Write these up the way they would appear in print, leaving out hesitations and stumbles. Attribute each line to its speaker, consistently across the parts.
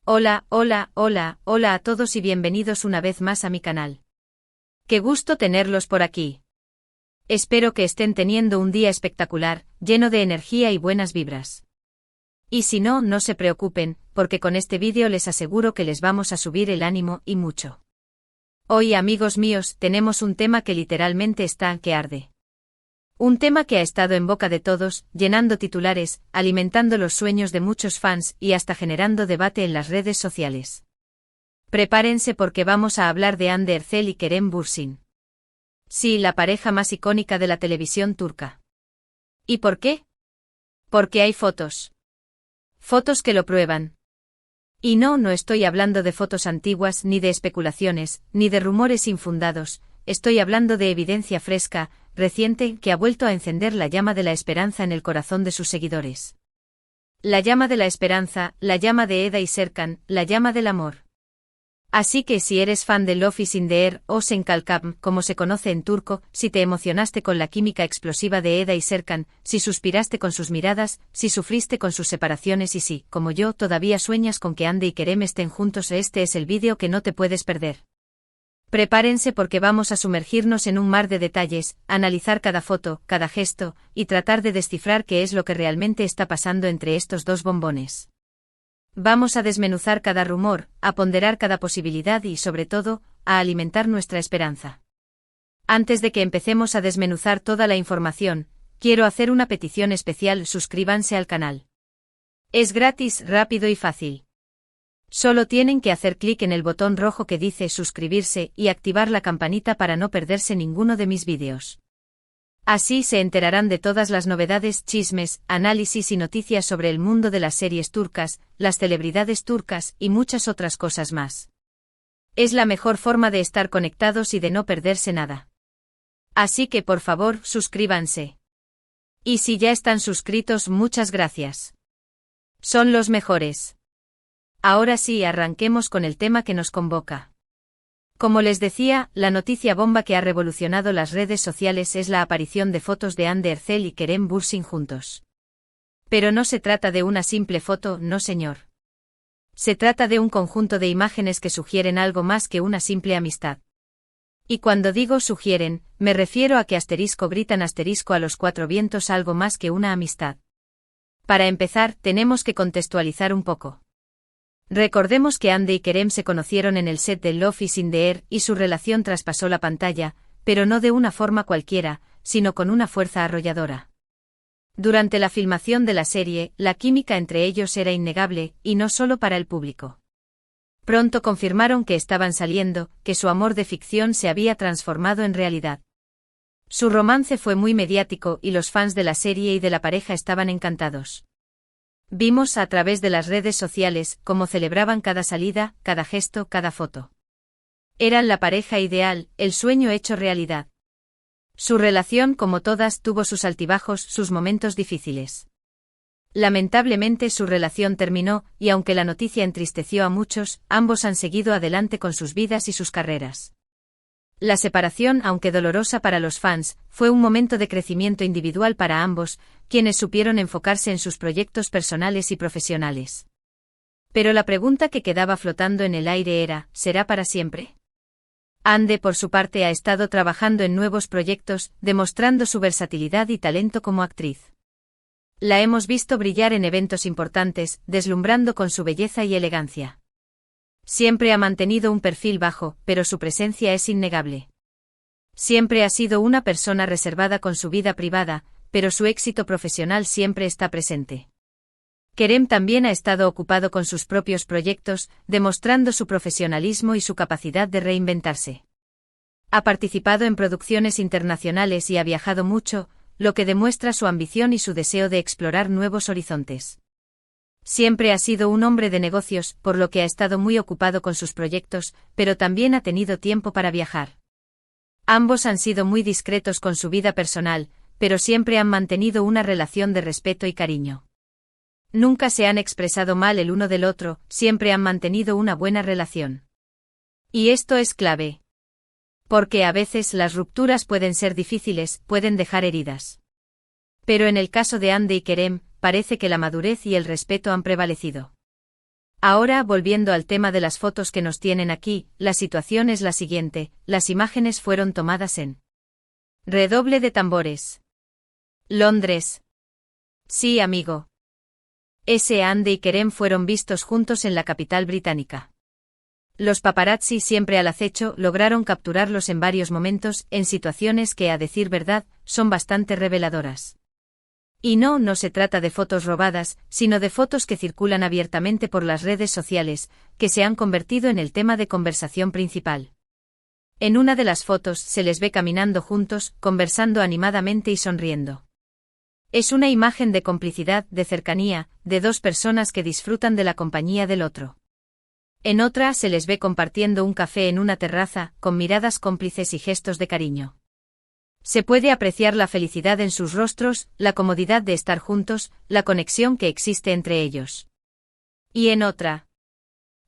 Speaker 1: Hola, hola, hola, hola a todos y bienvenidos una vez más a mi canal. Qué gusto tenerlos por aquí. Espero que estén teniendo un día espectacular, lleno de energía y buenas vibras. Y si no, no se preocupen, porque con este vídeo les aseguro que les vamos a subir el ánimo y mucho. Hoy, amigos míos, tenemos un tema que literalmente está que arde. Un tema que ha estado en boca de todos, llenando titulares, alimentando los sueños de muchos fans y hasta generando debate en las redes sociales. Prepárense porque vamos a hablar de Hande Erçel y Kerem Bürsin. Sí, la pareja más icónica de la televisión turca. ¿Y por qué? Porque hay fotos. Fotos que lo prueban. Y no estoy hablando de fotos antiguas, ni de especulaciones, ni de rumores infundados, estoy hablando de evidencia fresca, reciente, que ha vuelto a encender la llama de la esperanza en el corazón de sus seguidores. La llama de la esperanza, la llama de Eda y Serkan, la llama del amor. Así que si eres fan de Love is in the air o Sen Kalkam, como se conoce en turco, si te emocionaste con la química explosiva de Eda y Serkan, si suspiraste con sus miradas, si sufriste con sus separaciones y si, como yo, todavía sueñas con que Hande y Kerem estén juntos, este es el vídeo que no te puedes perder. Prepárense porque vamos a sumergirnos en un mar de detalles, analizar cada foto, cada gesto, y tratar de descifrar qué es lo que realmente está pasando entre estos dos bombones. Vamos a desmenuzar cada rumor, a ponderar cada posibilidad y, sobre todo, a alimentar nuestra esperanza. Antes de que empecemos a desmenuzar toda la información, quiero hacer una petición especial: suscríbanse al canal. Es gratis, rápido y fácil. Solo tienen que hacer clic en el botón rojo que dice suscribirse y activar la campanita para no perderse ninguno de mis vídeos. Así se enterarán de todas las novedades, chismes, análisis y noticias sobre el mundo de las series turcas, las celebridades turcas y muchas otras cosas más. Es la mejor forma de estar conectados y de no perderse nada. Así que por favor, suscríbanse. Y si ya están suscritos, muchas gracias. Son los mejores. Ahora sí, arranquemos con el tema que nos convoca. Como les decía, la noticia bomba que ha revolucionado las redes sociales es la aparición de fotos de Hande Erçel y Kerem Bürsin juntos. Pero no se trata de una simple foto, no señor. Se trata de un conjunto de imágenes que sugieren algo más que una simple amistad. Y cuando digo sugieren, me refiero a que gritan a los cuatro vientos algo más que una amistad. Para empezar, tenemos que contextualizar un poco. Recordemos que Hande y Kerem se conocieron en el set de Love is in the air y su relación traspasó la pantalla, pero no de una forma cualquiera, sino con una fuerza arrolladora. Durante la filmación de la serie, la química entre ellos era innegable, y no solo para el público. Pronto confirmaron que estaban saliendo, que su amor de ficción se había transformado en realidad. Su romance fue muy mediático y los fans de la serie y de la pareja estaban encantados. Vimos a través de las redes sociales cómo celebraban cada salida, cada gesto, cada foto. Eran la pareja ideal, el sueño hecho realidad. Su relación, como todas, tuvo sus altibajos, sus momentos difíciles. Lamentablemente su relación terminó, y aunque la noticia entristeció a muchos, ambos han seguido adelante con sus vidas y sus carreras. La separación, aunque dolorosa para los fans, fue un momento de crecimiento individual para ambos, quienes supieron enfocarse en sus proyectos personales y profesionales. Pero la pregunta que quedaba flotando en el aire era, ¿será para siempre? Hande, por su parte, ha estado trabajando en nuevos proyectos, demostrando su versatilidad y talento como actriz. La hemos visto brillar en eventos importantes, deslumbrando con su belleza y elegancia. Siempre ha mantenido un perfil bajo, pero su presencia es innegable. Siempre ha sido una persona reservada con su vida privada, pero su éxito profesional siempre está presente. Kerem también ha estado ocupado con sus propios proyectos, demostrando su profesionalismo y su capacidad de reinventarse. Ha participado en producciones internacionales y ha viajado mucho, lo que demuestra su ambición y su deseo de explorar nuevos horizontes. Siempre ha sido un hombre de negocios, por lo que ha estado muy ocupado con sus proyectos, pero también ha tenido tiempo para viajar. Ambos han sido muy discretos con su vida personal, pero siempre han mantenido una relación de respeto y cariño. Nunca se han expresado mal el uno del otro, siempre han mantenido una buena relación. Y esto es clave. Porque a veces las rupturas pueden ser difíciles, pueden dejar heridas. Pero en el caso de Hande y Kerem, parece que la madurez y el respeto han prevalecido. Ahora, volviendo al tema de las fotos que nos tienen aquí, la situación es la siguiente: las imágenes fueron tomadas en redoble de tambores. Londres. Sí, amigo. Andy y Kerem fueron vistos juntos en la capital británica. Los paparazzi, siempre al acecho, lograron capturarlos en varios momentos, en situaciones que, a decir verdad, son bastante reveladoras. Y no se trata de fotos robadas, sino de fotos que circulan abiertamente por las redes sociales, que se han convertido en el tema de conversación principal. En una de las fotos se les ve caminando juntos, conversando animadamente y sonriendo. Es una imagen de complicidad, de cercanía, de dos personas que disfrutan de la compañía del otro. En otra se les ve compartiendo un café en una terraza, con miradas cómplices y gestos de cariño. Se puede apreciar la felicidad en sus rostros, la comodidad de estar juntos, la conexión que existe entre ellos. Y en otra.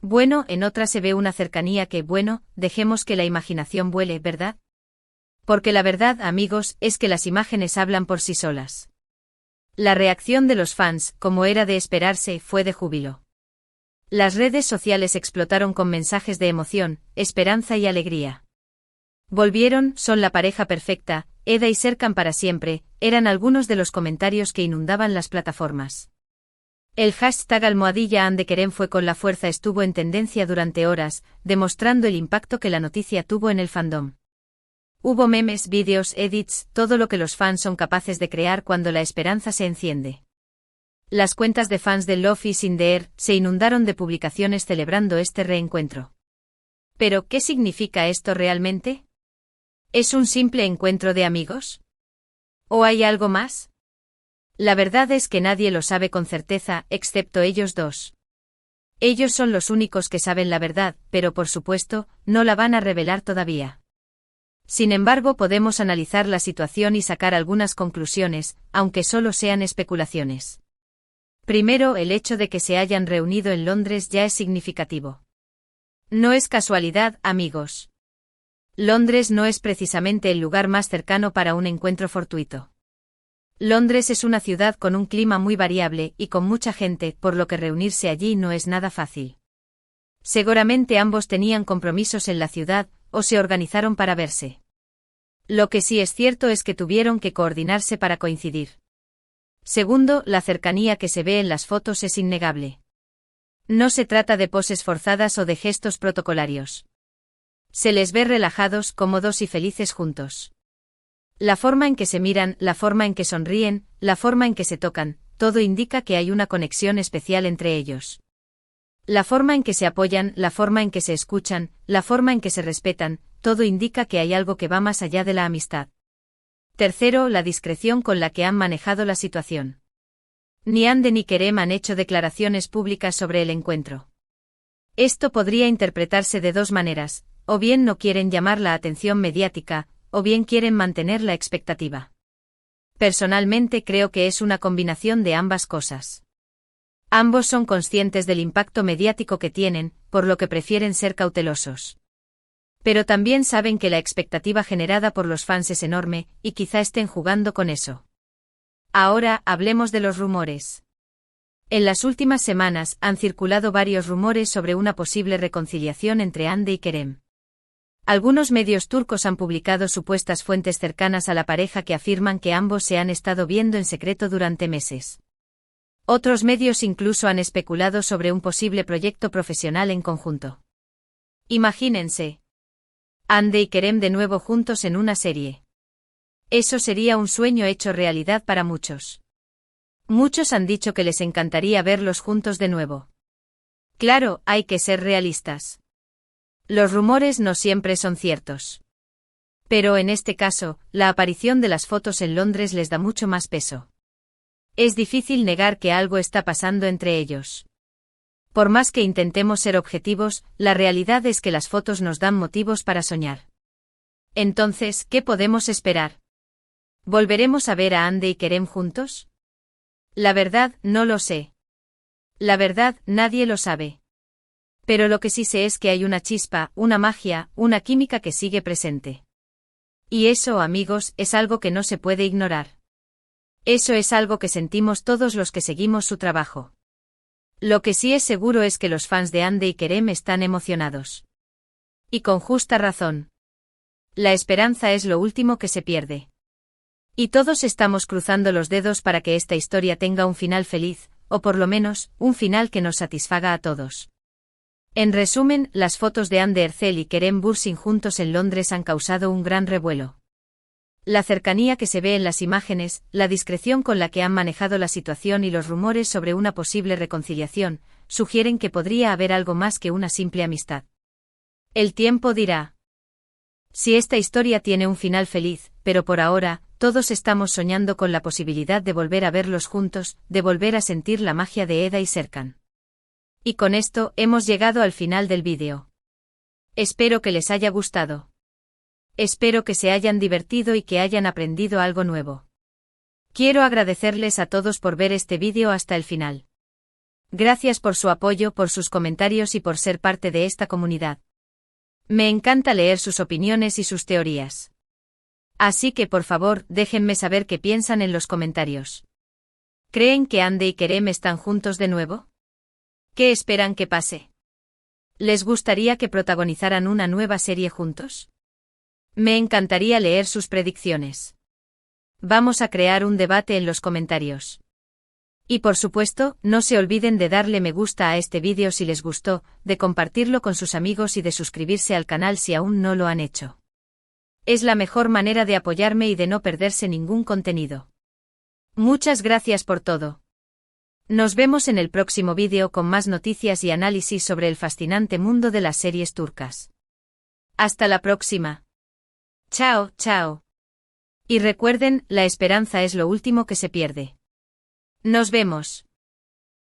Speaker 1: En otra se ve una cercanía que, dejemos que la imaginación vuele, ¿verdad? Porque la verdad, amigos, es que las imágenes hablan por sí solas. La reacción de los fans, como era de esperarse, fue de júbilo. Las redes sociales explotaron con mensajes de emoción, esperanza y alegría. Volvieron, son la pareja perfecta, Eda y Serkan para siempre, eran algunos de los comentarios que inundaban las plataformas. El hashtag #AndeKerem fue con la fuerza, estuvo en tendencia durante horas, demostrando el impacto que la noticia tuvo en el fandom. Hubo memes, vídeos, edits, todo lo que los fans son capaces de crear cuando la esperanza se enciende. Las cuentas de fans de Love is in the Air se inundaron de publicaciones celebrando este reencuentro. ¿Pero qué significa esto realmente? ¿Es un simple encuentro de amigos? ¿O hay algo más? La verdad es que nadie lo sabe con certeza, excepto ellos dos. Ellos son los únicos que saben la verdad, pero por supuesto, no la van a revelar todavía. Sin embargo, podemos analizar la situación y sacar algunas conclusiones, aunque solo sean especulaciones. Primero, el hecho de que se hayan reunido en Londres ya es significativo. No es casualidad, amigos. Londres no es precisamente el lugar más cercano para un encuentro fortuito. Londres es una ciudad con un clima muy variable y con mucha gente, por lo que reunirse allí no es nada fácil. Seguramente ambos tenían compromisos en la ciudad, o se organizaron para verse. Lo que sí es cierto es que tuvieron que coordinarse para coincidir. Segundo, la cercanía que se ve en las fotos es innegable. No se trata de poses forzadas o de gestos protocolarios. Se les ve relajados, cómodos y felices juntos. La forma en que se miran, la forma en que sonríen, la forma en que se tocan, todo indica que hay una conexión especial entre ellos. La forma en que se apoyan, la forma en que se escuchan, la forma en que se respetan, todo indica que hay algo que va más allá de la amistad. Tercero, la discreción con la que han manejado la situación. Ni Ande ni Kerem han hecho declaraciones públicas sobre el encuentro. Esto podría interpretarse de dos maneras: o bien no quieren llamar la atención mediática, o bien quieren mantener la expectativa. Personalmente creo que es una combinación de ambas cosas. Ambos son conscientes del impacto mediático que tienen, por lo que prefieren ser cautelosos. Pero también saben que la expectativa generada por los fans es enorme, y quizá estén jugando con eso. Ahora, hablemos de los rumores. En las últimas semanas han circulado varios rumores sobre una posible reconciliación entre Ande y Kerem. Algunos medios turcos han publicado supuestas fuentes cercanas a la pareja que afirman que ambos se han estado viendo en secreto durante meses. Otros medios incluso han especulado sobre un posible proyecto profesional en conjunto. Imagínense. Ande y Kerem de nuevo juntos en una serie. Eso sería un sueño hecho realidad para muchos. Muchos han dicho que les encantaría verlos juntos de nuevo. Claro, hay que ser realistas. Los rumores no siempre son ciertos. Pero en este caso, la aparición de las fotos en Londres les da mucho más peso. Es difícil negar que algo está pasando entre ellos. Por más que intentemos ser objetivos, la realidad es que las fotos nos dan motivos para soñar. Entonces, ¿qué podemos esperar? ¿Volveremos a ver a Ande y Kerem juntos? La verdad, no lo sé. La verdad, nadie lo sabe. Pero lo que sí sé es que hay una chispa, una magia, una química que sigue presente. Y eso, amigos, es algo que no se puede ignorar. Eso es algo que sentimos todos los que seguimos su trabajo. Lo que sí es seguro es que los fans de Hande y Kerem están emocionados. Y con justa razón. La esperanza es lo último que se pierde. Y todos estamos cruzando los dedos para que esta historia tenga un final feliz, o por lo menos, un final que nos satisfaga a todos. En resumen, las fotos de Hande Erçel y Kerem Bürsin juntos en Londres han causado un gran revuelo. La cercanía que se ve en las imágenes, la discreción con la que han manejado la situación y los rumores sobre una posible reconciliación, sugieren que podría haber algo más que una simple amistad. El tiempo dirá si esta historia tiene un final feliz, pero por ahora, todos estamos soñando con la posibilidad de volver a verlos juntos, de volver a sentir la magia de Eda y Serkan. Y con esto, hemos llegado al final del vídeo. Espero que les haya gustado. Espero que se hayan divertido y que hayan aprendido algo nuevo. Quiero agradecerles a todos por ver este vídeo hasta el final. Gracias por su apoyo, por sus comentarios y por ser parte de esta comunidad. Me encanta leer sus opiniones y sus teorías. Así que por favor, déjenme saber qué piensan en los comentarios. ¿Creen que Hande y Kerem están juntos de nuevo? ¿Qué esperan que pase? ¿Les gustaría que protagonizaran una nueva serie juntos? Me encantaría leer sus predicciones. Vamos a crear un debate en los comentarios. Y por supuesto, no se olviden de darle me gusta a este vídeo si les gustó, de compartirlo con sus amigos y de suscribirse al canal si aún no lo han hecho. Es la mejor manera de apoyarme y de no perderse ningún contenido. Muchas gracias por todo. Nos vemos en el próximo vídeo con más noticias y análisis sobre el fascinante mundo de las series turcas. Hasta la próxima. Chao, chao. Y recuerden, la esperanza es lo último que se pierde. Nos vemos.